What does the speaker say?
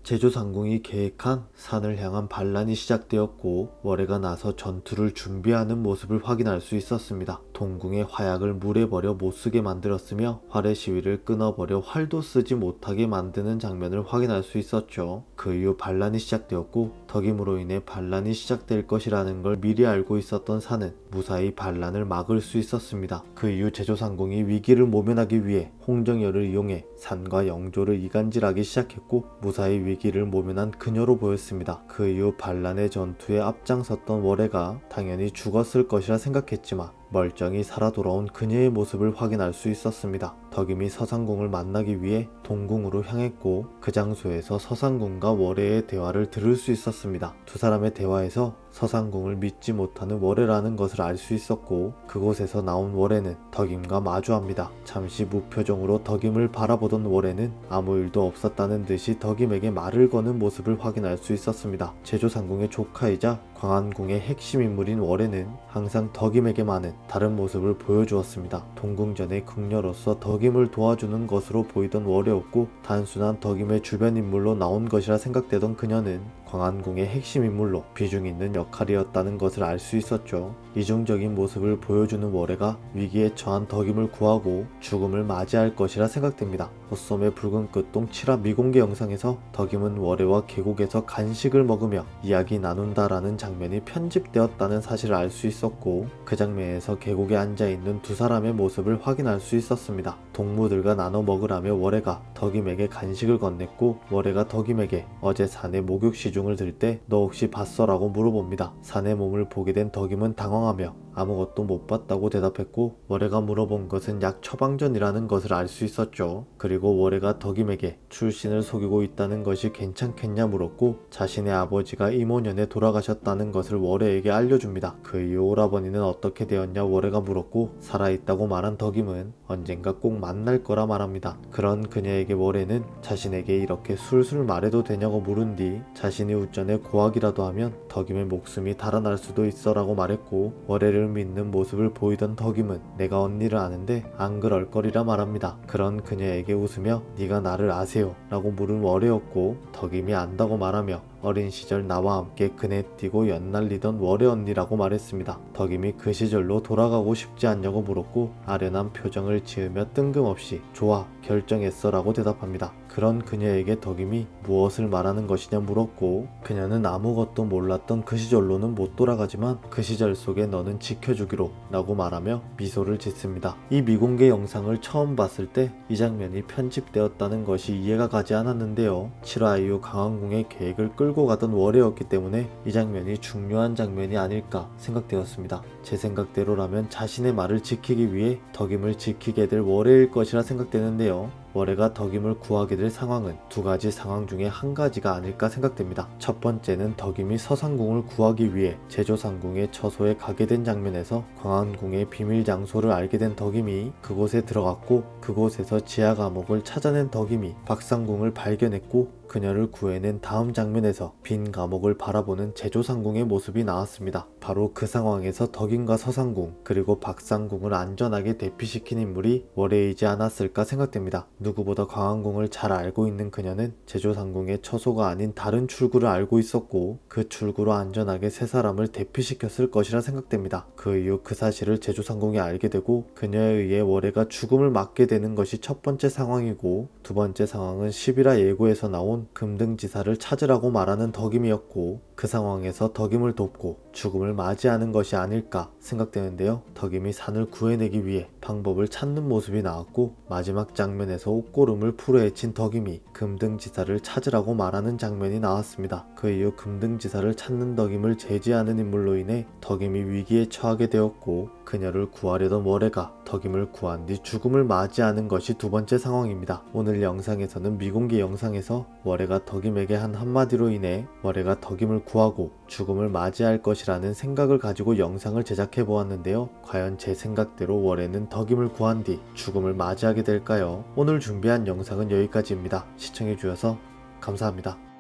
제조상궁이 계획한 산을 향한 반란이 시작되었고 월해가 나서 전투를 준비하는 모습을 확인할 수 있었습니다. 동궁의 화약을 물에 버려 못쓰게 만들었으며 활의 시위를 끊어버려 활도 쓰지 못하게 만드는 장면을 확인할 수 있었죠. 그 이후 반란이 시작되었고 덕임으로 인해 반란이 시작될 것이라는 걸 미리 알고 있었던 산은 무사히 반란을 막을 수 있었습니다. 그 이후 제조상궁이 위기를 모면하기 위해 홍정열을 이용해 산과 영조를 이간질하기 시작했고 무사히 위기를 모면한 그녀로 보였습니다. 그 이후 반란의 전투에 앞장섰던 월해가 당연히 죽었을 것이라 생각했지만 멀쩡히 살아 돌아온 그녀의 모습을 확인할 수 있었습니다. 덕임이 서상궁을 만나기 위해 동궁으로 향했고 그 장소에서 서상궁과 월해의 대화를 들을 수 있었습니다. 두 사람의 대화에서 서상궁을 믿지 못하는 월해라는 것을 알 수 있었고 그곳에서 나온 월해는 덕임과 마주합니다. 잠시 무표정으로 덕임을 바라보던 월해는 아무 일도 없었다는 듯이 덕임에게 말을 거는 모습을 확인할 수 있었습니다. 제조상궁의 조카이자 광안궁의 핵심 인물인 월해는 항상 덕임에게만은 다른 모습을 보여주었습니다. 동궁전의 궁녀로서 덕임을 도와주는 것으로 보이던 월해였고 단순한 덕임의 주변 인물로 나온 것이라 생각되던 그녀는 광안궁의 핵심 인물로 비중 있는 역할이었다는 것을 알 수 있었죠. 이중적인 모습을 보여주는 월해가 위기에 처한 덕임을 구하고 죽음을 맞이할 것이라 생각됩니다. 호썸의 붉은 끝동 7화 미공개 영상에서 덕임은 월해와 계곡에서 간식을 먹으며 이야기 나눈다라는 장면이 편집되었다는 사실을 알 수 있었고 그 장면에서 계곡에 앉아있는 두 사람의 모습을 확인할 수 있었습니다. 동무들과 나눠 먹으라며 월해가 덕임에게 간식을 건넸고 월해가 덕임에게 어제 산에 목욕 시중을 들 때 너 혹시 봤어? 라고 물어봅니다. 산의 몸을 보게 된 덕임은 당황하며 아무것도 못 봤다고 대답했고 월해가 물어본 것은 약 처방전이라는 것을 알 수 있었죠. 그리고 월해가 덕임에게 출신을 속이고 있다는 것이 괜찮겠냐 물었고 자신의 아버지가 이모년에 돌아가셨다는 것을 월해에게 알려줍니다. 그 이후 오라버니는 어떻게 되었냐 월해가 물었고 살아있다고 말한 덕임은 언젠가 꼭 만날 거라 말합니다. 그런 그녀에게 월해는 자신에게 이렇게 술술 말해도 되냐고 물은 뒤 자신이 웃전에 고학이라도 하면 덕임의 목숨이 달아날 수도 있어 라고 말했고 월해를 믿는 모습을 보이던 덕임은 내가 언니를 아는데 안 그럴 거리라 말합니다. 그런 그녀에게 웃으며 네가 나를 아세요? 라고 물은 월해였고 덕임이 안다고 말하며 어린 시절 나와 함께 그네 뛰고 연날리던 월해 언니라고 말했습니다. 덕임이 그 시절로 돌아가고 싶지 않냐고 물었고 아련한 표정을 지으며 뜬금없이 좋아 결정했어 라고 대답합니다. 그런 그녀에게 덕임이 무엇을 말하는 것이냐 물었고 그녀는 아무것도 몰랐던 그 시절로는 못 돌아가지만 그 시절 속에 너는 지켜주기로 라고 말하며 미소를 짓습니다. 이 미공개 영상을 처음 봤을 때 이 장면이 편집되었다는 것이 이해가 가지 않았는데요. 7화 이후 광안궁의 계획을 끌고 가던 월해였기 때문에 이 장면이 중요한 장면이 아닐까 생각되었습니다. 제 생각대로라면 자신의 말을 지키기 위해 덕임을 지키게 될 월해일 것이라 생각되는데요. 월해가 덕임을 구하게 될 상황은 두 가지 상황 중에 한 가지가 아닐까 생각됩니다. 첫 번째는 덕임이 서상궁을 구하기 위해 제조상궁의 처소에 가게 된 장면에서 광안궁의 비밀 장소를 알게 된 덕임이 그곳에 들어갔고 그곳에서 지하 감옥을 찾아낸 덕임이 박상궁을 발견했고 그녀를 구해낸 다음 장면에서 빈 감옥을 바라보는 제조상궁의 모습이 나왔습니다. 바로 그 상황에서 덕임과 서상궁 그리고 박상궁을 안전하게 대피시킨 인물이 월해이지 않았을까 생각됩니다. 누구보다 광안궁을 잘 알고 있는 그녀는 제조상궁의 처소가 아닌 다른 출구를 알고 있었고 그 출구로 안전하게 세 사람을 대피시켰을 것이라 생각됩니다. 그 이후 그 사실을 제조상궁이 알게 되고 그녀에 의해 월해가 죽음을 맞게 되는 것이 첫 번째 상황이고 두 번째 상황은 11화 예고에서 나온 금등지사를 찾으라고 말하는 덕임이었고 그 상황에서 덕임을 돕고 죽음을 맞이하는 것이 아닐까 생각되는데요. 덕임이 산을 구해내기 위해 방법을 찾는 모습이 나왔고 마지막 장면에서 옷고름을 풀어헤친 덕임이 금등지사를 찾으라고 말하는 장면이 나왔습니다. 그 이후 금등지사를 찾는 덕임을 제지하는 인물로 인해 덕임이 위기에 처하게 되었고 그녀를 구하려던 월해가 덕임을 구한 뒤 죽음을 맞이하는 것이 두 번째 상황입니다. 오늘 영상에서는 미공개 영상에서 월해가 덕임에게 한 한마디로 인해 월해가 덕임을 구하고 죽음을 맞이할 것이라는 생각을 가지고 영상을 제작해 보았는데요. 과연 제 생각대로 월해는 덕임을 구한 뒤 죽음을 맞이하게 될까요? 오늘 준비한 영상은 여기까지입니다. 시청해 주셔서 감사합니다.